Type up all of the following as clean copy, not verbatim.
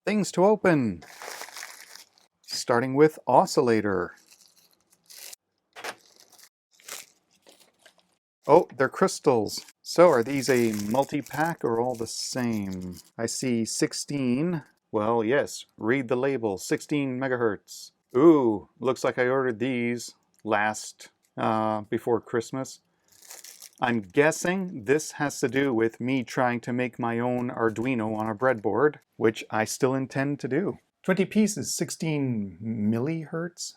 Things to open. Starting with oscillator. Oh, they're crystals. So are these a multi-pack or all the same? I see 16. Well, yes, read the label, 16 megahertz. Ooh, looks like I ordered these before Christmas. I'm guessing this has to do with me trying to make my own Arduino on a breadboard, which I still intend to do. 20 pieces, 16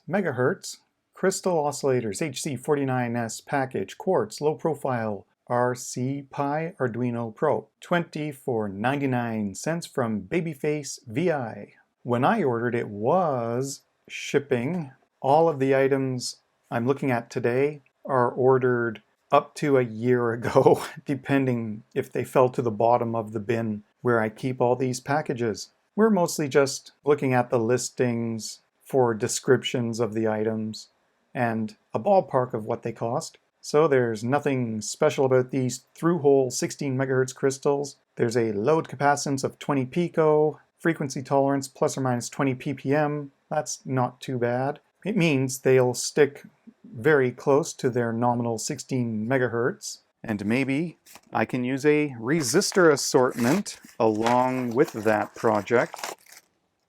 megahertz, crystal oscillators, HC49S package, Quartz, low profile, RC Pi Arduino Pro, 20 for 99 cents from Babyface VI. When I ordered it was shipping. All of the items I'm looking at today are ordered up to a year ago, depending if they fell to the bottom of the bin where I keep all these packages. We're mostly just looking at the listings for descriptions of the items and a ballpark of what they cost. So there's nothing special about these through-hole 16 megahertz crystals. There's a load capacitance of 20 pico, frequency tolerance plus or minus 20 ppm. That's not too bad. It means they'll stick very close to their nominal 16 megahertz. And maybe I can use a resistor assortment along with that project.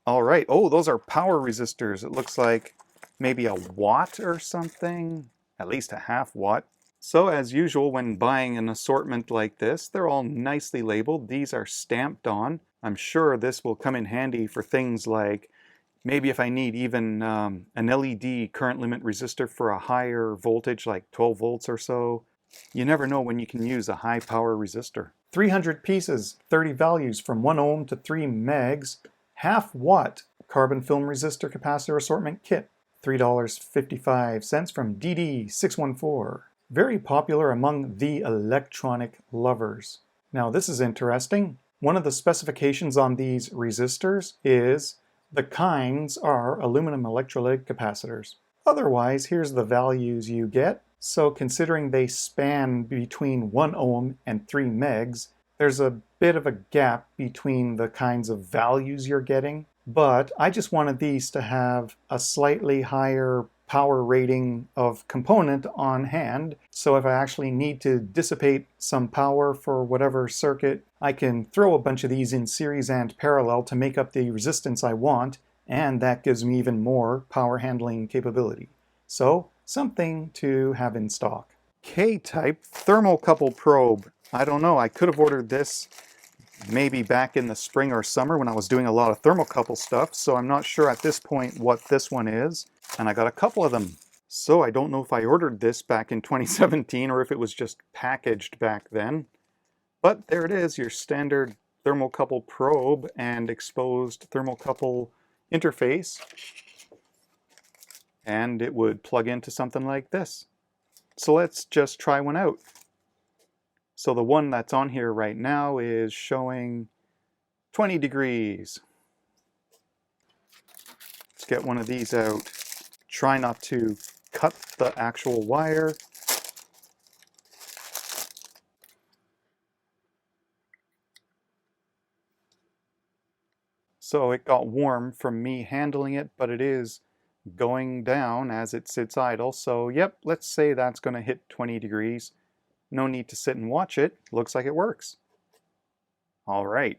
All right. Oh, those are power resistors. It looks like maybe a watt or something, at least a half watt. So as usual, when buying an assortment like this, they're all nicely labeled. These are stamped on. I'm sure this will come in handy for things like maybe if I need even an LED current limit resistor for a higher voltage, like 12 volts or so. You never know when you can use a high power resistor. 300 pieces, 30 values from 1 ohm to 3 megs, half watt carbon film resistor capacitor assortment kit, $3.55 from DD614. Very popular among the electronic lovers. Now this is interesting. One of the specifications on these resistors is the kinds are aluminum electrolytic capacitors. Otherwise, here's the values you get. So considering they span between 1 ohm and 3 megs, there's a bit of a gap between the kinds of values you're getting. But I just wanted these to have a slightly higher power rating of component on hand. So if I actually need to dissipate some power for whatever circuit, I can throw a bunch of these in series and parallel to make up the resistance I want, and that gives me even more power handling capability. So something to have in stock. K-type thermocouple probe. I don't know, I could have ordered this maybe back in the spring or summer when I was doing a lot of thermocouple stuff, so I'm not sure at this point what this one is, and I got a couple of them. So I don't know if I ordered this back in 2017 or if it was just packaged back then. But there it is, your standard thermocouple probe and exposed thermocouple interface. And it would plug into something like this. So let's just try one out. So the one that's on here right now is showing 20 degrees. Let's get one of these out. Try not to cut the actual wire. So it got warm from me handling it, but it is going down as it sits idle. So yep, let's say that's going to hit 20 degrees. No need to sit and watch it. Looks like it works. All right.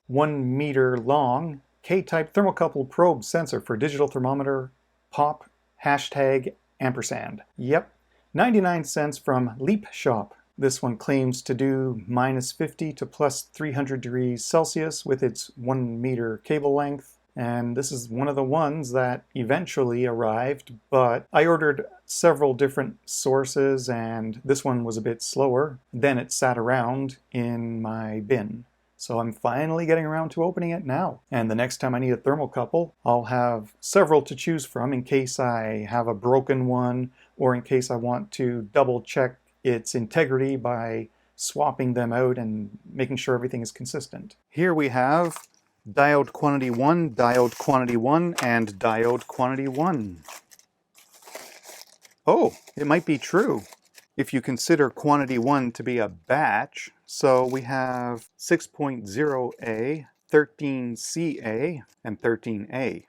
1 meter long K-type thermocouple probe sensor for digital thermometer, pop, hashtag ampersand. Yep, 99 cents from Leap Shop. This one claims to do -50 to +300 degrees Celsius with its 1 meter cable length. And this is one of the ones that eventually arrived, but I ordered several different sources and this one was a bit slower. Then it sat around in my bin. So I'm finally getting around to opening it now. And the next time I need a thermocouple, I'll have several to choose from in case I have a broken one or in case I want to double check its integrity by swapping them out and making sure everything is consistent. Here we have diode quantity 1, diode quantity 1, and diode quantity 1. Oh, it might be true if you consider quantity 1 to be a batch. So we have 6.0A 13CA and 13A.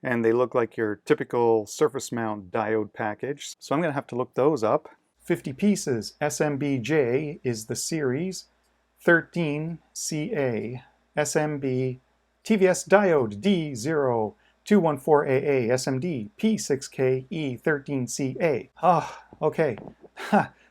And they look like your typical surface mount diode package. So I'm going to have to look those up. 50 pieces, SMBJ is the series. 13CA, SMB, TVS diode D0214AA, SMD, P6KE13CA. Ah, okay.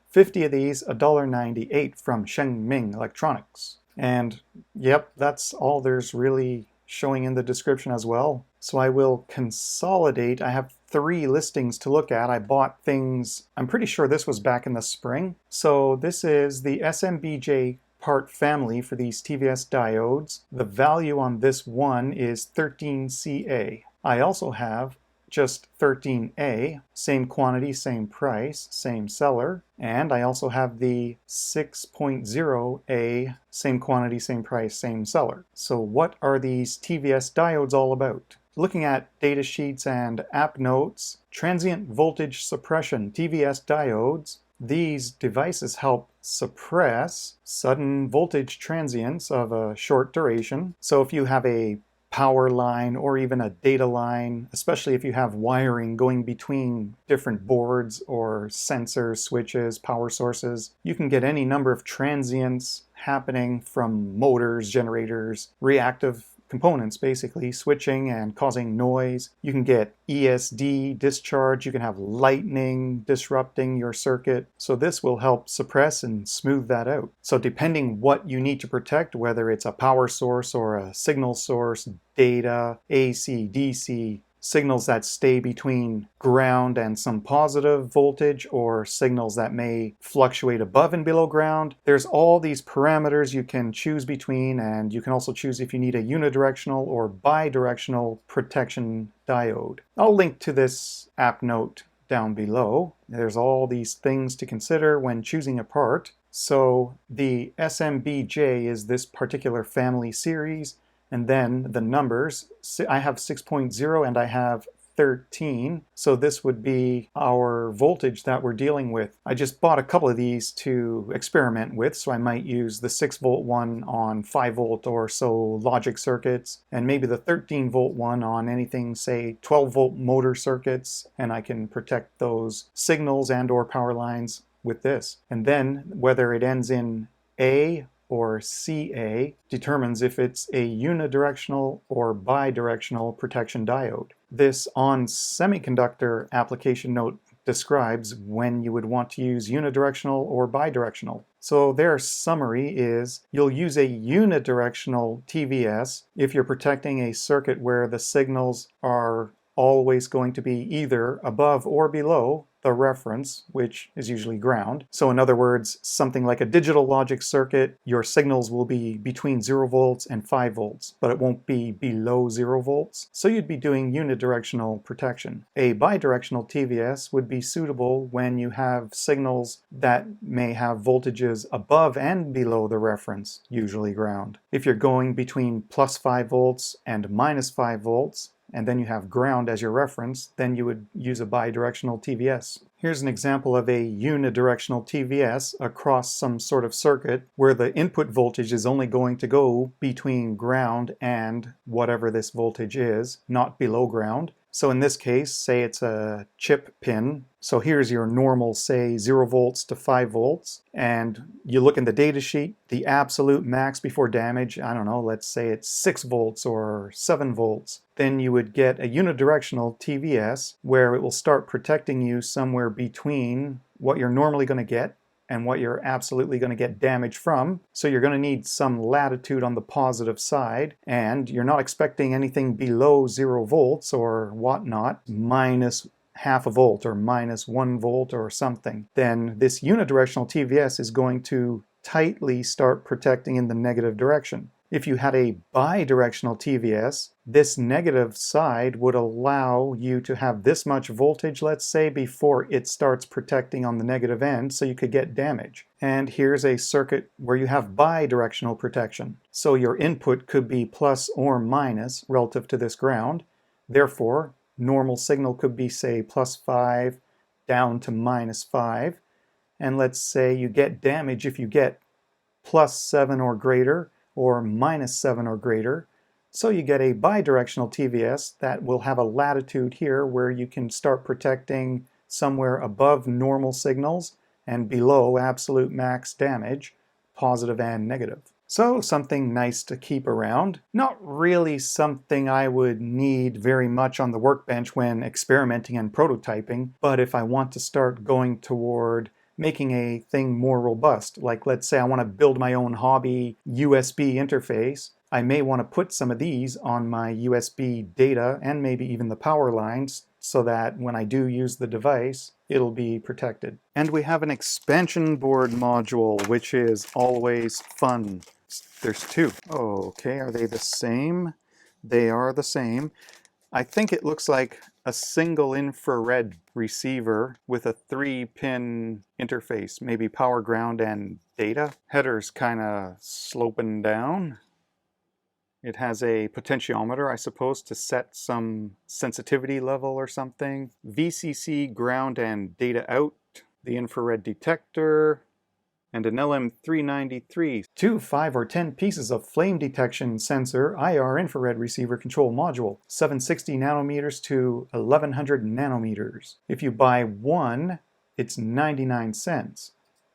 50 of these, $1.98 from Shengming Electronics. And yep, that's all there's really showing in the description as well. So I will consolidate. I have 3 listings to look at. I bought things, I'm pretty sure this was back in the spring. So this is the SMBJ part family for these TVS diodes. The value on this one is 13CA. I also have just 13A, same quantity, same price, same seller. And I also have the 6.0A, same quantity, same price, same seller. So what are these TVS diodes all about? Looking at data sheets and app notes, transient voltage suppression, TVS diodes. These devices help suppress sudden voltage transients of a short duration. So if you have a power line or even a data line, especially if you have wiring going between different boards or sensors, switches, power sources, you can get any number of transients happening from motors, generators, reactive components basically, switching and causing noise. You can get ESD discharge, you can have lightning disrupting your circuit. So this will help suppress and smooth that out. So depending what you need to protect, whether it's a power source or a signal source, data, AC, DC, signals that stay between ground and some positive voltage, or signals that may fluctuate above and below ground. There's all these parameters you can choose between, and you can also choose if you need a unidirectional or bidirectional protection diode. I'll link to this app note down below. There's all these things to consider when choosing a part. So the SMBJ is this particular family series. And then the numbers, I have 6.0 and I have 13. So this would be our voltage that we're dealing with. I just bought a couple of these to experiment with, so I might use the 6 volt one on 5 volt or so logic circuits, and maybe the 13 volt one on anything, say 12 volt motor circuits, and I can protect those signals and or power lines with this. And then whether it ends in A or CA determines if it's a unidirectional or bidirectional protection diode. This on semiconductor application note describes when you would want to use unidirectional or bidirectional. So their summary is you'll use a unidirectional TVS if you're protecting a circuit where the signals are always going to be either above or below the reference, which is usually ground. So in other words, something like a digital logic circuit, your signals will be between 0 volts and 5 volts, but it won't be below 0 volts. So you'd be doing unidirectional protection. A bidirectional TVS would be suitable when you have signals that may have voltages above and below the reference, usually ground. If you're going between plus 5 volts and minus 5 volts, and then you have ground as your reference, then you would use a bidirectional TVS. Here's an example of a unidirectional TVS across some sort of circuit where the input voltage is only going to go between ground and whatever this voltage is, not below ground. So in this case, say it's a chip pin. So here's your normal, say 0 volts to 5 volts. And you look in the data sheet, the absolute max before damage, I don't know, let's say it's 6 volts or 7 volts. Then you would get a unidirectional TVS where it will start protecting you somewhere between what you're normally going to get and what you're absolutely going to get damage from. So you're going to need some latitude on the positive side, and you're not expecting anything below 0 volts or whatnot, minus half a volt or minus 1 volt or something. Then this unidirectional TVS is going to tightly start protecting in the negative direction. If you had a bidirectional TVS, this negative side would allow you to have this much voltage, let's say, before it starts protecting on the negative end, so you could get damage. And here's a circuit where you have bidirectional protection. So your input could be plus or minus relative to this ground. Therefore, normal signal could be, say, plus 5 down to minus 5. And let's say you get damage if you get plus 7 or greater, or -7 or greater. So you get a bidirectional TVS that will have a latitude here where you can start protecting somewhere above normal signals and below absolute max damage, positive and negative. So something nice to keep around. Not really something I would need very much on the workbench when experimenting and prototyping, but if I want to start going toward making a thing more robust, like let's say I want to build my own hobby USB interface, I may want to put some of these on my USB data and maybe even the power lines so that when I do use the device, it'll be protected. And we have an expansion board module, which is always fun. There's two. Okay, are they the same? They are the same. I think it looks like a single infrared receiver with a 3-pin interface, maybe power, ground, and data. Header's kind of sloping down. It has a potentiometer, I suppose, to set some sensitivity level or something. VCC, ground, and data out. The infrared detector. And an LM393. 2, 5, or 10 pieces of flame detection sensor IR infrared receiver control module. 760 nanometers to 1100 nanometers. If you buy one, it's 99 cents.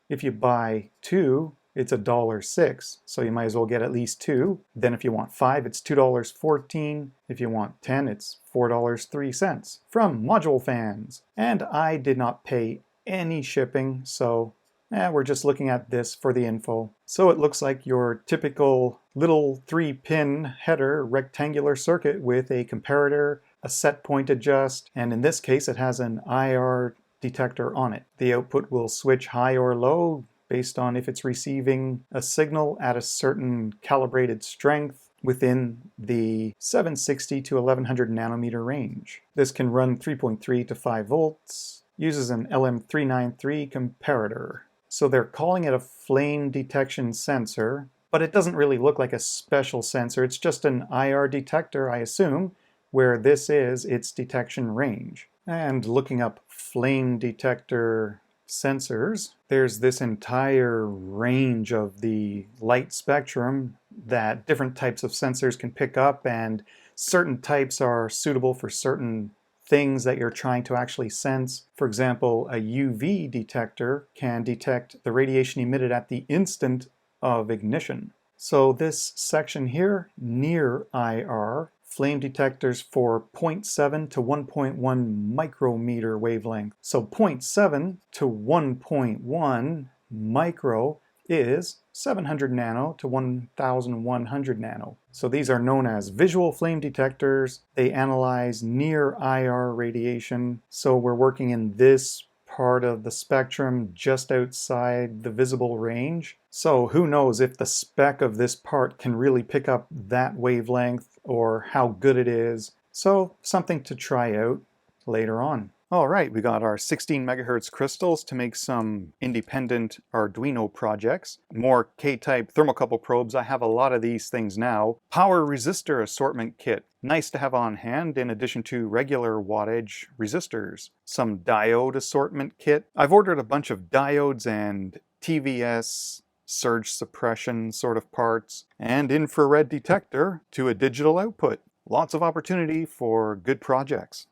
If you buy two, it's $1.06, so you might as well get at least two. Then if you want 5, it's $2.14. If you want 10, it's $4.03 from Module Fans. And I did not pay any shipping, so we're just looking at this for the info. So it looks like your typical little 3-pin header rectangular circuit with a comparator, a set point adjust, and in this case it has an IR detector on it. The output will switch high or low based on if it's receiving a signal at a certain calibrated strength within the 760 to 1100 nanometer range. This can run 3.3 to 5 volts, uses an LM393 comparator. So they're calling it a flame detection sensor, but it doesn't really look like a special sensor. It's just an IR detector, I assume, where this is its detection range. And looking up flame detector sensors, there's this entire range of the light spectrum that different types of sensors can pick up, and certain types are suitable for certain things that you're trying to actually sense. For example, a UV detector can detect the radiation emitted at the instant of ignition. So this section here, near IR, flame detectors for 0.7 to 1.1 micrometer wavelength. So 0.7 to 1.1 micro is 700 nano to 1100 nano. So these are known as visual flame detectors. They analyze near IR radiation. So we're working in this part of the spectrum just outside the visible range. So who knows if the spec of this part can really pick up that wavelength or how good it is. So something to try out later on. All right, we got our 16 megahertz crystals to make some independent Arduino projects. More K-type thermocouple probes. I have a lot of these things now. Power resistor assortment kit. Nice to have on hand in addition to regular wattage resistors. Some diode assortment kit. I've ordered a bunch of diodes and TVS surge suppression sort of parts, and infrared detector to a digital output. Lots of opportunity for good projects.